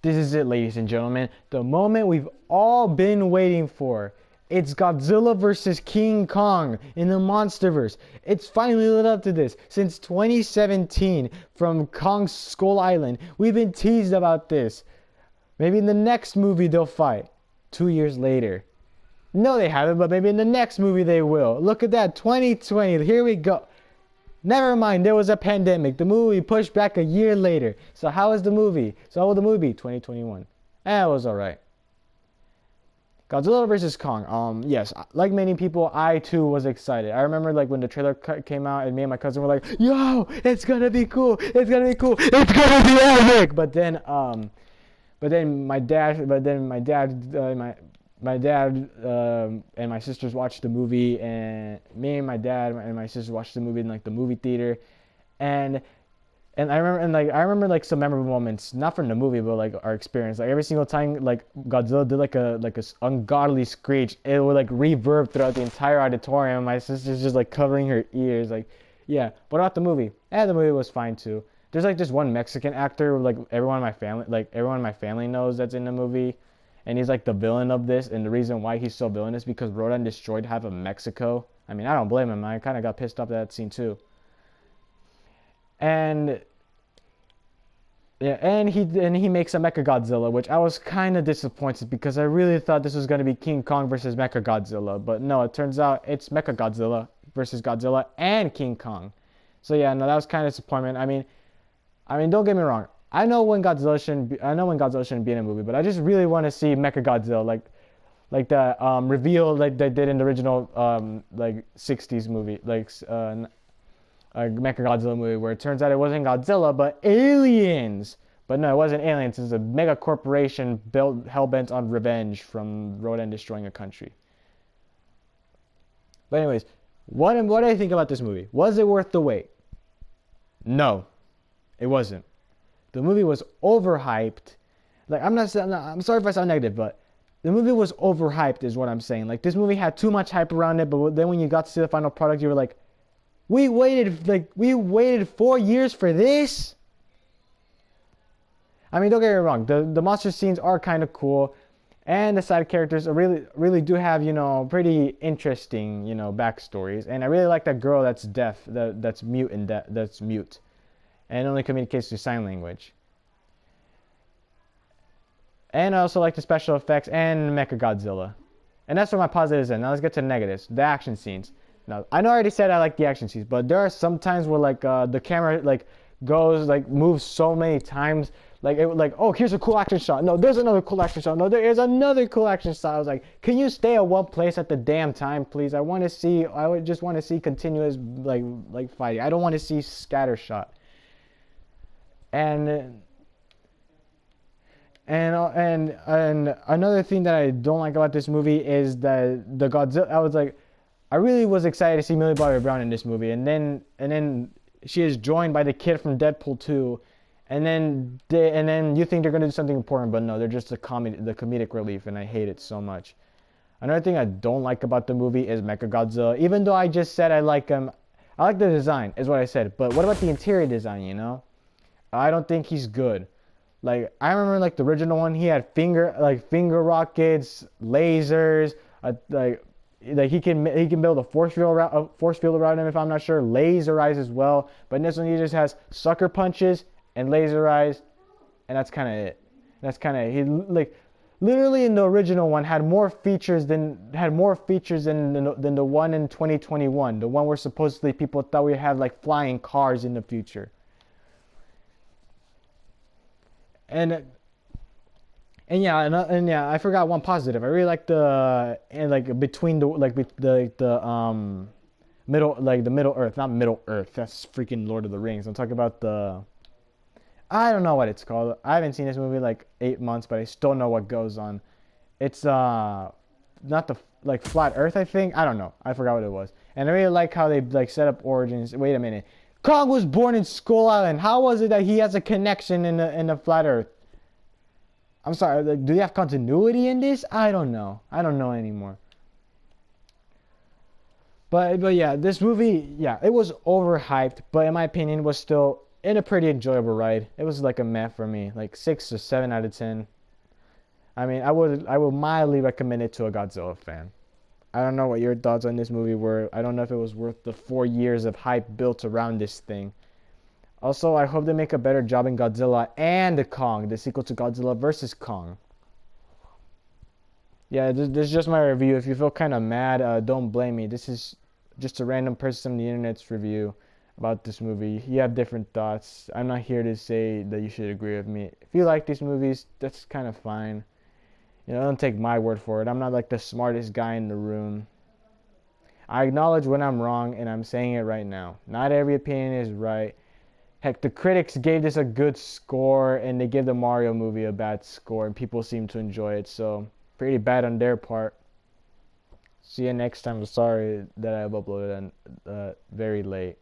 This is it, ladies and gentlemen. The moment we've all been waiting for. It's Godzilla versus King Kong in the Monsterverse. It's finally led up to this. Since 2017, from Kong's Skull Island, we've been teased about this. Maybe in the next movie they'll fight. 2 years later. No, they haven't, but maybe in the next movie they will. Look at that, 2020. Here we go. Never mind, there was a pandemic. The movie pushed back a year later. So how was the movie? 2021. It was alright. Godzilla vs. Kong. Yes, like many people, I too was excited. I remember like when the trailer came out and me and my cousin were like, "Yo, it's gonna be cool. It's gonna be cool. It's gonna be epic." My dad and my sisters watched the movie, and me and my dad and my sisters watched the movie in like the movie theater, and I remember like some memorable moments, not from the movie, but like our experience. Like every single time like Godzilla did like a ungodly screech, it would like reverb throughout the entire auditorium. My sister's just like covering her ears. Like, yeah. What about the movie? The movie was fine too. There's like this one Mexican actor, like everyone in my family knows that's in the movie, and he's like the villain of this. And the reason why he's so villainous because Rodan destroyed half of Mexico. I mean, I don't blame him. I kind of got pissed off at that scene too. And yeah, and he makes a Mechagodzilla, which I was kind of disappointed because I really thought this was going to be King Kong versus Mechagodzilla, but no, it turns out it's Mechagodzilla versus Godzilla and King Kong. So yeah, no, that was kind of disappointment. I mean, don't get me wrong. I know when Godzilla shouldn't be in a movie, but I just really want to see Mechagodzilla, like the reveal like they did in the original like 60s movie, like a Mechagodzilla movie where it turns out it wasn't Godzilla but aliens. But no, it wasn't aliens. It's a mega corporation built hell-bent on revenge from Rodan destroying a country. But anyways, what do I think about this movie? Was it worth the wait? No, it wasn't. The movie was overhyped. Like I'm sorry if I sound negative, but the movie was overhyped is what I'm saying. Like this movie had too much hype around it, but then when you got to see the final product, you were like, we waited 4 years for this? I mean, don't get me wrong. The monster scenes are kind of cool, and the side characters are really do have, pretty interesting, backstories. And I really like that girl that's deaf, that's mute and only communicates through sign language. And I also like the special effects and Mechagodzilla. And that's where my positives end. Now let's get to the negatives. The action scenes. Now, I know I already said I like the action scenes, but there are some times where like the camera like moves so many times, oh, here's a cool action shot. No, there's another cool action shot. No, there is another cool action shot. I was like, can you stay at one place at the damn time, please? I would just want to see continuous like fighting. I don't want to see scatter shot. And another thing that I don't like about this movie is that the Godzilla. I really was excited to see Millie Bobby Brown in this movie, and then she is joined by the kid from Deadpool 2, and then you think they're gonna do something important, but no, they're just the comedic relief, and I hate it so much. Another thing I don't like about the movie is Mechagodzilla. Even though I just said I like him, I like the design, is what I said. But what about the interior design? I don't think he's good. Like I remember, like the original one, he had finger rockets, lasers, like he can build a force field around him if I'm not sure, laser eyes as well. But in this one he just has sucker punches and laser eyes, and that's kind of it. He like literally in the original one had more features than the one in 2021, the one where supposedly people thought we had like flying cars in the future. And yeah, I forgot one positive. I really like between the Middle Earth, not Middle Earth. That's freaking Lord of the Rings. I'm talking about I don't know what it's called. I haven't seen this movie like 8 months, but I still know what goes on. It's not the flat Earth, I think. I don't know. I forgot what it was. And I really like how they set up origins. Wait a minute. Kong was born in Skull Island. How was it that he has a connection in the flat Earth? I'm sorry, do they have continuity in this? I don't know. I don't know anymore. But yeah, this movie, yeah, it was overhyped, but in my opinion, was still in a pretty enjoyable ride. It was like a meh for me, like 6 or 7 out of 10. I mean, I would mildly recommend it to a Godzilla fan. I don't know what your thoughts on this movie were. I don't know if it was worth the 4 years of hype built around this thing. Also, I hope they make a better job in Godzilla and Kong, the sequel to Godzilla vs. Kong. Yeah, this is just my review. If you feel kind of mad, don't blame me. This is just a random person on the internet's review about this movie. You have different thoughts. I'm not here to say that you should agree with me. If you like these movies, that's kind of fine. Don't take my word for it. I'm not like the smartest guy in the room. I acknowledge when I'm wrong, and I'm saying it right now. Not every opinion is right. Heck, the critics gave this a good score, and they give the Mario movie a bad score, and people seem to enjoy it, so pretty bad on their part. See you next time. I'm sorry that I've uploaded very late.